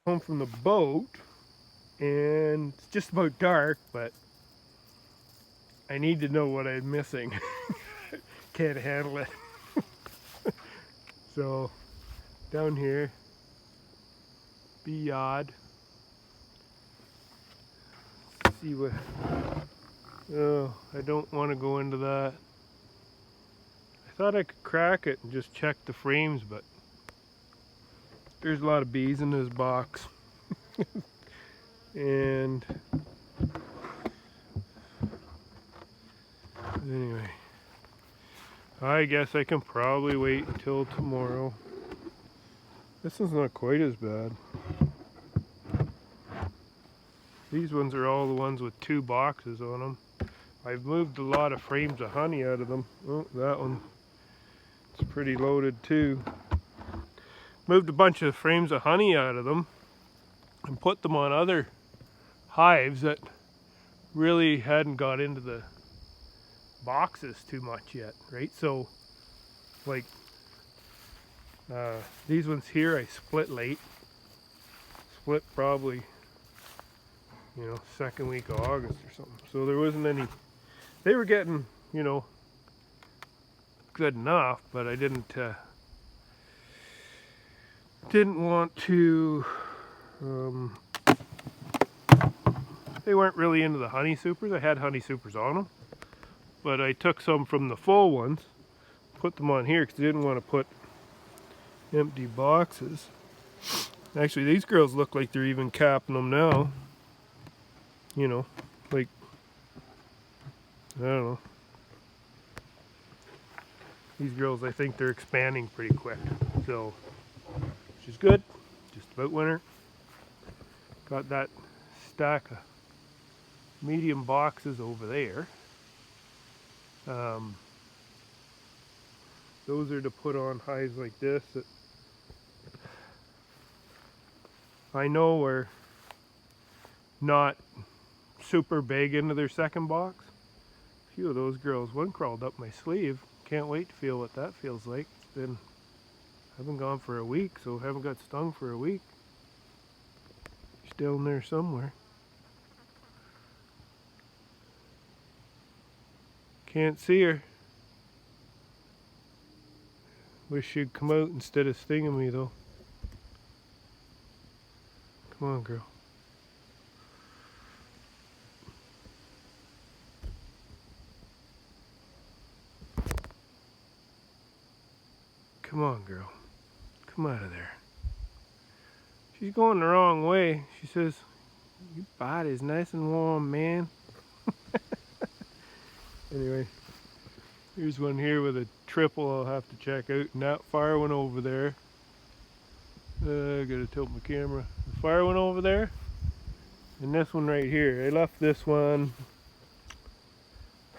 Home from the boat, and it's just about dark, but I need to know what I'm missing. Can't handle it. So down here, be odd. See what. Oh, I don't want to go into that. I thought I could crack it and just check the frames, but there's a lot of bees in this box. And anyway, I guess I can probably wait until tomorrow. This one's not quite as bad. These ones are all the ones with 2 boxes on them. I've moved a lot of frames of honey out of them. Oh, that one. It's pretty loaded too. Moved a bunch of frames of honey out of them and put them on other hives that really hadn't got into the boxes too much yet, right? So like these ones here I split late. Split probably, you know, second week of August or something. So there wasn't any, they were getting, you know, good enough, but I didn't want to they weren't really into the honey supers. I had honey supers on them, but I took some from the full ones, put them on here because I didn't want to put empty boxes. Actually, these girls look like they're even capping them now. You know, like, I don't know. These girls, I think they're expanding pretty quick. So, which is good. Just about winter. Got that stack of medium boxes over there. Those are to put on hives like this that I know are not super big into their second box. A few of those girls, one crawled up my sleeve. Can't wait to feel what that feels like. It's been, I've been gone for a week, so haven't got stung for a week. She's down there somewhere. Can't see her. Wish she'd come out instead of stinging me though. Come on, girl. Come on, girl. Come out of there. She's going the wrong way. She says, your body's nice and warm, man. Anyway, here's one here with a triple I'll have to check out. And that fire one over there. I gotta tilt my camera. The fire one over there. And this one right here. I left this one.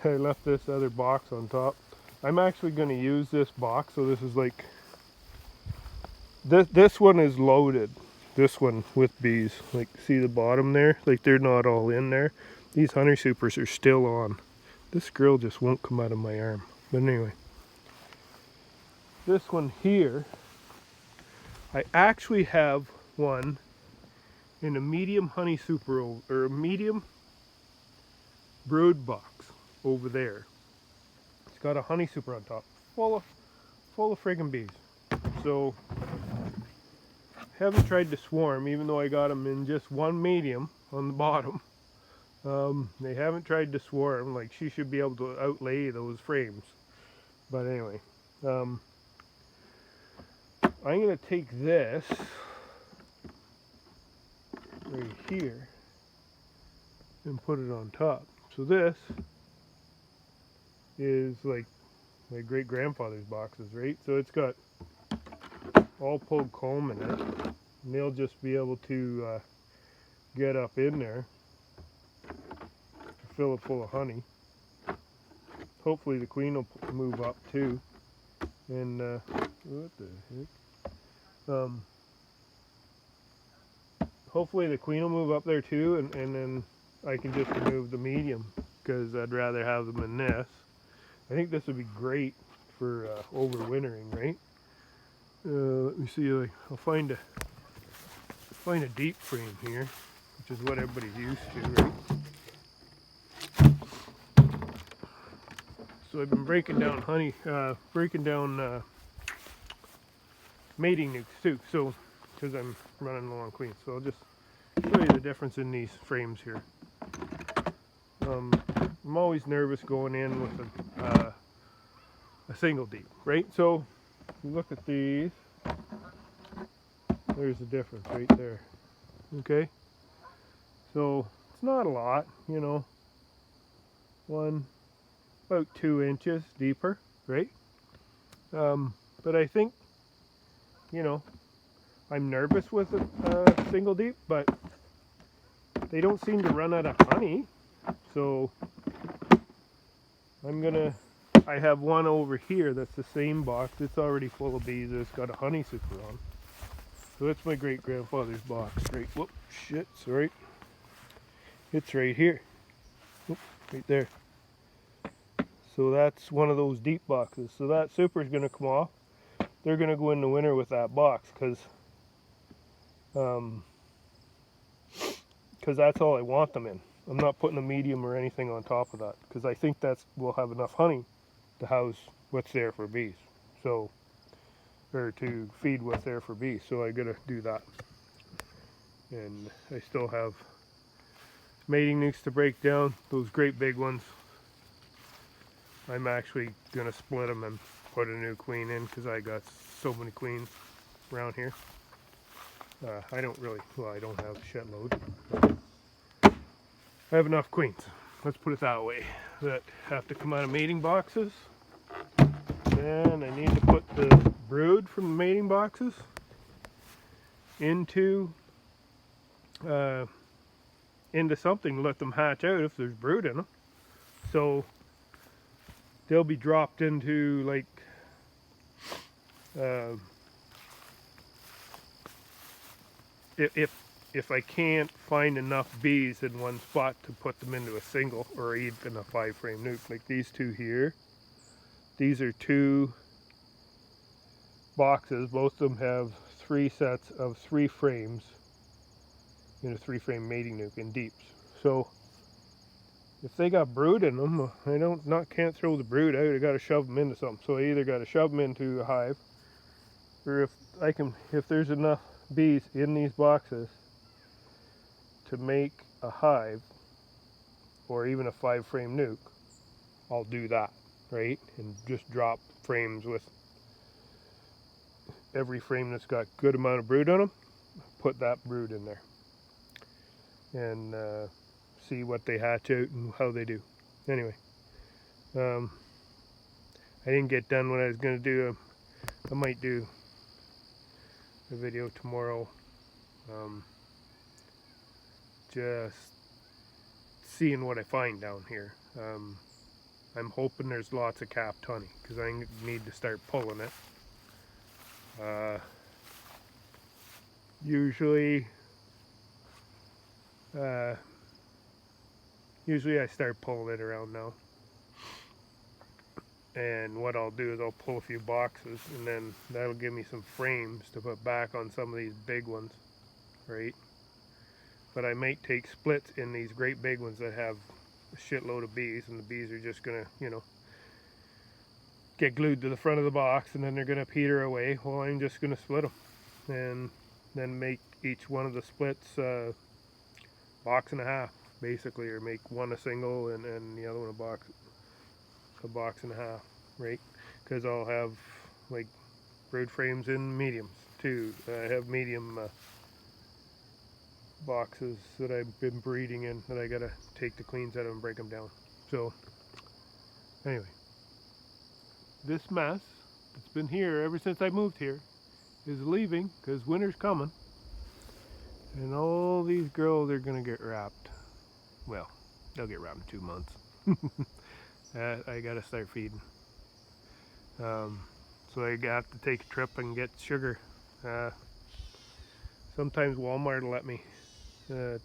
I left this other box on top. I'm actually going to use this box, so this is like this one is loaded. This one with bees. Like, see the bottom there? Like, they're not all in there. These honey supers are still on. This girl just won't come out of my arm. But anyway, this one here, I actually have one in a medium honey super, or a medium brood box over there. It's got a honey super on top, full of friggin' bees. So haven't tried to swarm, even though I got them in just one medium on the bottom. They haven't tried to swarm. Like, she should be able to outlay those frames. But anyway, I'm gonna take this right here and put it on top. So this is like my great grandfather's boxes, right? So it's got all pulled comb in it, and they'll just be able to get up in there, fill it full of honey. Hopefully the queen will move up too. And what the heck? Hopefully the queen will move up there too, and then I can just remove the medium, because I'd rather have them in this. I think this would be great for overwintering, right? Let me see, I'll find find a deep frame here, which is what everybody's used to, right? So I've been breaking down mating nukes too, so because I'm running low on queens. So I'll just show you the difference in these frames here. I'm always nervous going in with a single deep, right? So you look at these, there's the difference right there. Okay, so it's not a lot, you know, about 2 inches deeper, right? But I think, you know, I'm nervous with a single deep, but they don't seem to run out of honey. So I have one over here that's the same box. It's already full of bees. It's got a honey super on. So that's my great grandfather's box. Right, whoop, shit, sorry. It's right here. Whoop, right there. So that's one of those deep boxes. So that super's gonna come off. They're gonna go in the winter with that box because that's all I want them in. I'm not putting a medium or anything on top of that because I think will have enough honey to house what's there for bees. So, or to feed what's there for bees. So I gotta do that. And I still have mating nukes to break down. Those great big ones. I'm actually gonna split them and put a new queen in because I got so many queens around here. I don't have a shed load. I have enough queens, let's put it that way, that have to come out of mating boxes. Then I need to put the brood from the mating boxes into something to let them hatch out if there's brood in them. So they'll be dropped into like if I can't find enough bees in one spot to put them into a single or even a 5-frame nuke, like these two here. These are 2 boxes. Both of them have 3 sets of 3 frames in a 3-frame mating nuke in deeps. So if they got brood in them, I can't throw the brood out. I got to shove them into something. So I either got to shove them into a hive, or if there's enough bees in these boxes to make a hive or even a 5-frame nuke, I'll do that, right? And just drop frames with every frame that's got good amount of brood on them, put that brood in there and see what they hatch out and how they do. Anyway, I didn't get done what I was going to do. I might do a video tomorrow, just seeing what I find down here. I'm hoping there's lots of capped honey because I need to start pulling it. Usually I start pulling it around now. And what I'll do is I'll pull a few boxes and then that'll give me some frames to put back on some of these big ones, right? But I might take splits in these great big ones that have a shitload of bees, and the bees are just gonna, you know, get glued to the front of the box and then they're gonna peter away. Well, I'm just gonna split them and then make each one of the splits box and a half basically, or make one a single and the other one a box and a half, right? Because I'll have like brood frames in mediums too. I have medium boxes that I've been breeding in that I gotta take the queens out of and break them down. So anyway, this mess that's been here ever since I moved here is leaving because winter's coming and all these girls are gonna get wrapped. Well, they'll get wrapped in 2 months. I gotta start feeding. So I got to take a trip and get sugar. Sometimes Walmart will let me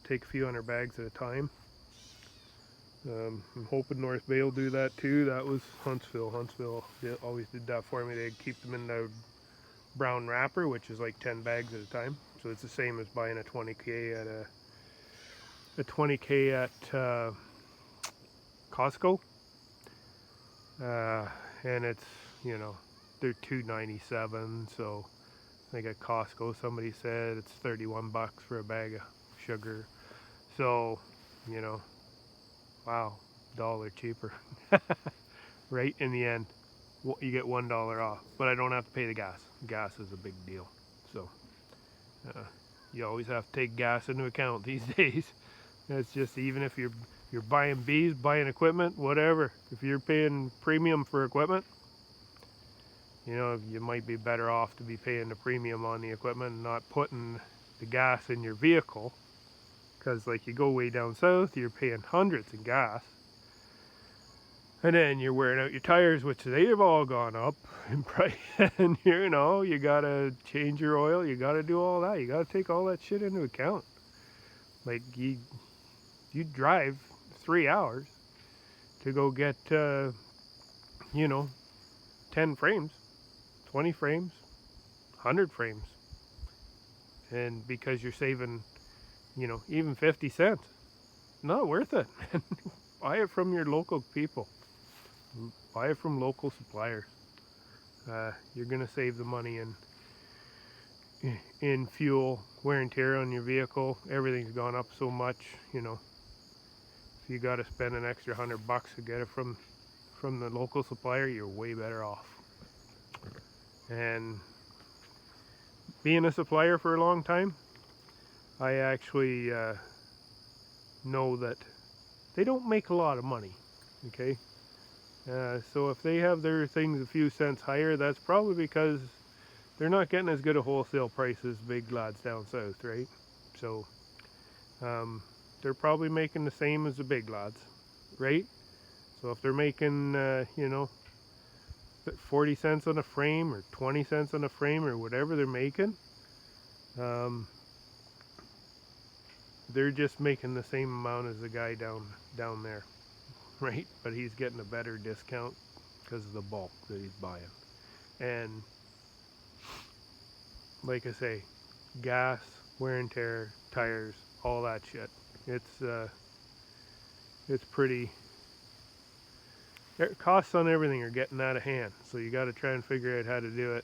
take a few hundred bags at a time. I'm hoping North Bay will do that too. That was Huntsville. Huntsville always did that for me. They'd keep them in the brown wrapper, which is like 10 bags at a time, So it's the same as buying a 20K at a 20K at Costco. And it's, you know, they're $2.97. So I think at Costco somebody said it's 31 bucks for a bag of sugar. So, you know, wow, $1 cheaper. Right in the end, you get $1 off, but I don't have to pay the gas. Gas is a big deal. So you always have to take gas into account these days. It's just, even if you're buying bees, buying equipment, whatever, if you're paying premium for equipment, you know, you might be better off to be paying the premium on the equipment and not putting the gas in your vehicle. Because like, you go way down south, you're paying hundreds in gas, and then you're wearing out your tires, which they've all gone up in price. And you know, you gotta change your oil, you gotta do all that, you gotta take all that shit into account. Like, you drive 3 hours to go get you know, 10 frames, 20 frames, 100 frames, and because you're saving, you know, even 50 cents, not worth it, man. Buy it from your local people. Buy it from local suppliers. You're gonna save the money in fuel, wear and tear on your vehicle. Everything's gone up so much, you know. If you got to spend an extra $100 to get it from the local supplier, you're way better off. And being a supplier for a long time, I actually know that they don't make a lot of money. Okay. So if they have their things a few cents higher, that's probably because they're not getting as good a wholesale price as big lads down south, right? So they're probably making the same as the big lads, right? So if they're making, you know, 40 cents on a frame or 20 cents on a frame or whatever they're making, they're just making the same amount as the guy down there. Right, but he's getting a better discount because of the bulk that he's buying. And like I say, gas, wear and tear, tires, all that shit. It's pretty. Costs on everything are getting out of hand, so you got to try and figure out how to do it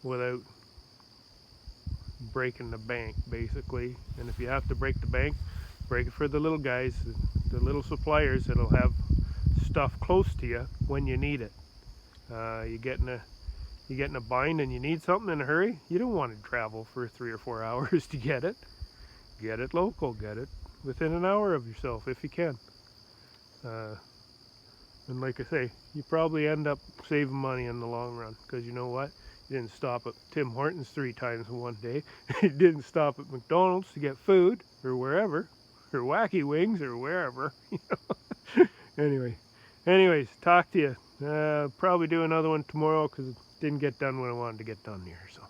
without breaking the bank, basically. And if you have to break the bank, break it for the little guys, the little suppliers that'll have stuff close to you when you need it. You get in a bind and you need something in a hurry, you don't want to travel for 3 or 4 hours to get it. Get it local, get it within an hour of yourself if you can. And like I say, you probably end up saving money in the long run, because you know what? You didn't stop at Tim Hortons 3 times in one day. You didn't stop at McDonald's to get food, or wherever, or Wacky Wings, or wherever. You know? Anyways, talk to you. Probably do another one tomorrow because it didn't get done when I wanted to get done here. So.